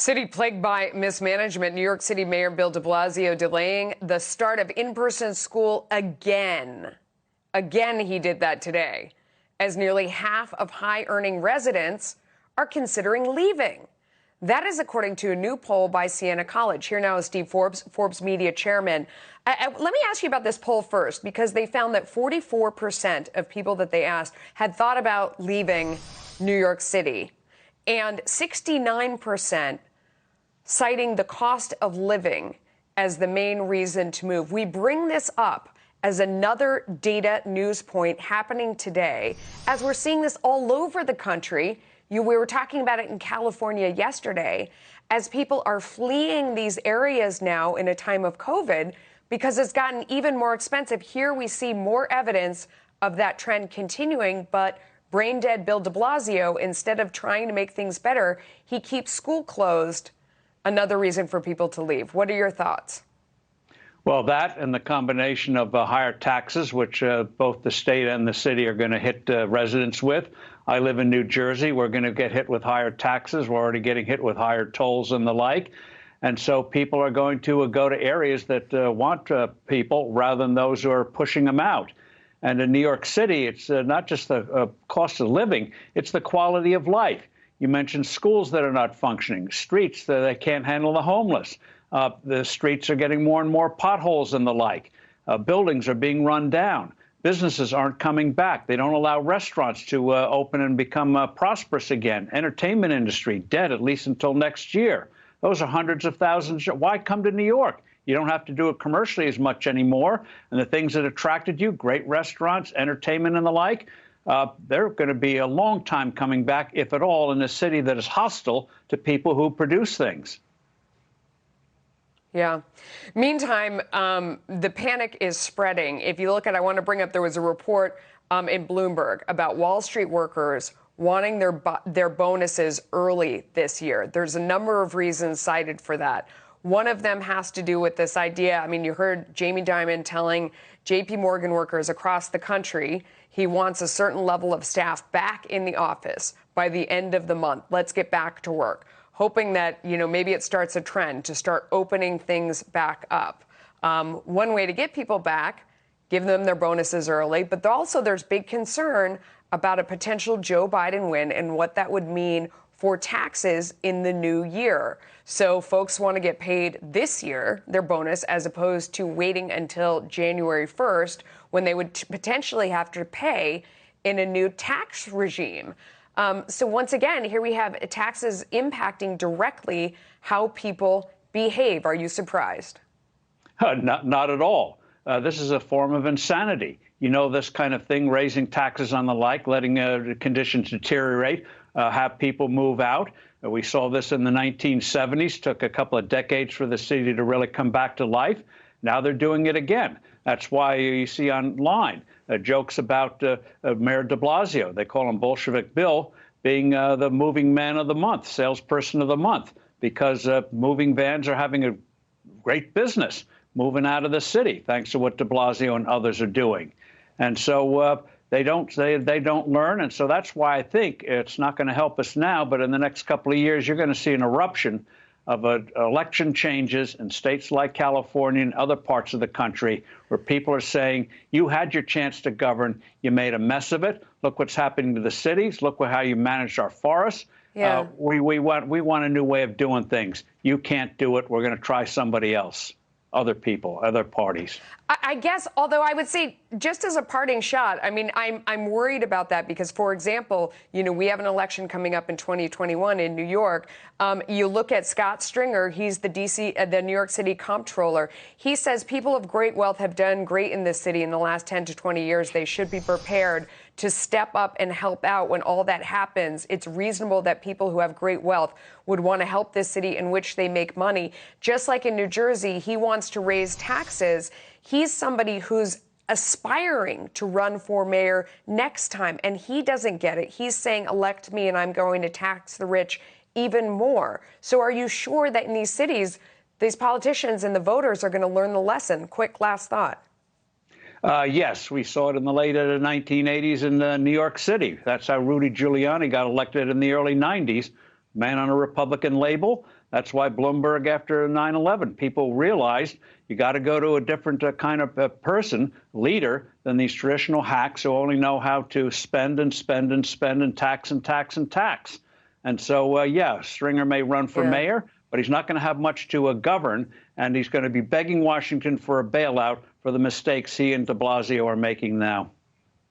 City plagued by mismanagement. New York City Mayor Bill de Blasio delaying the start of in-person school again. Again, he did that today, as nearly half of high-earning residents are considering leaving. That is according to a new poll by Siena College. Here now is Steve Forbes, Forbes media chairman. Let me ask you about this poll first, because they found that 44% of people that they asked had thought about leaving New York City, and 69% citing the cost of living as the main reason to move. We bring this up as another data news point happening today, as we're seeing this all over the country. We were talking about it in California yesterday, as people are fleeing these areas now in a time of COVID because it's gotten even more expensive. Here we see more evidence of that trend continuing, but brain dead Bill de Blasio, instead of trying to make things better, he keeps school closed. Another reason for people to leave. What are your thoughts? Well, that and the combination of higher taxes, which both the state and the city are going to hit residents with. I live in New Jersey. We're going to get hit with higher taxes. We're already getting hit with higher tolls and the like. And so people are going to go to areas that want people rather than those who are pushing them out. And in New York City, it's not just the cost of living, it's the quality of life. You mentioned schools that are not functioning, streets that can't handle the homeless. The streets are getting more and more potholes and the like. Buildings are being run down. Businesses aren't coming back. They don't allow restaurants to open and become prosperous again. Entertainment industry dead, at least until next year. Those are hundreds of thousands. Why come to New York? You don't have to do it commercially as much anymore. And the things that attracted you, great restaurants, entertainment and the like, they're going to be a long time coming back, if at all, in a city that is hostile to people who produce things. Yeah. Meantime, the panic is spreading. If you look at, I want to bring up, there was a report in Bloomberg about Wall Street workers wanting their bonuses early this year. There's a number of reasons cited for that. One of them has to do with this idea. I mean, you heard Jamie Dimon telling JP Morgan workers across the country he wants a certain level of staff back in the office by the end of the month. Let's get back to work. Hoping that, maybe it starts a trend to start opening things back up. One way to get people back, give them their bonuses early, but also there's big concern about a potential Joe Biden win and what that would mean for taxes in the new year. So folks want to get paid this year, their bonus, as opposed to waiting until January 1st, when they would potentially have to pay in a new tax regime. So once again, here we have taxes impacting directly how people behave. Are you surprised? Not at all. This is a form of insanity. This kind of thing, raising taxes on the like, letting conditions deteriorate, have people move out. We saw this in the 1970s, took a couple of decades for the city to really come back to life. Now they're doing it again. That's why you see online jokes about Mayor de Blasio. They call him Bolshevik Bill, being the moving man of the month, salesperson of the month, because moving vans are having a great business moving out of the city, thanks to what de Blasio and others are doing. And so they don't learn. And so that's why I think it's not going to help us now. But in the next couple of years, you're going to see an eruption of election changes in states like California and other parts of the country where people are saying, you had your chance to govern. You made a mess of it. Look what's happening to the cities. Look how you managed our forests. Yeah. We want a new way of doing things. You can't do it. We're going to try somebody else. Other people, other parties. I guess, although I would say, just as a parting shot, I mean, I'm worried about that because, for example, we have an election coming up in 2021 in New York. You look at Scott Stringer, he's the New York City comptroller. He says people of great wealth have done great in this city in the last 10 to 20 years. They should be prepared to step up and help out when all that happens. It's reasonable that people who have great wealth would want to help this city in which they make money. Just like in New Jersey, he wants to raise taxes. He's somebody who's aspiring to run for mayor next time, and he doesn't get it. He's saying, elect me and I'm going to tax the rich even more. So are you sure that in these cities, these politicians and the voters are going to learn the lesson? Quick last thought. Yes, we saw it in the late 1980s in New York City. That's how Rudy Giuliani got elected in the early 90s. man on a Republican label. That's why Bloomberg, after 9/11, people realized you got to go to a different kind of person, leader, than these traditional hacks who only know how to spend and spend and spend and tax and tax and tax. And so, yeah, Stringer may run for mayor, but he's not going to have much to govern, and he's going to be begging Washington for a bailout for the mistakes he and de Blasio are making now.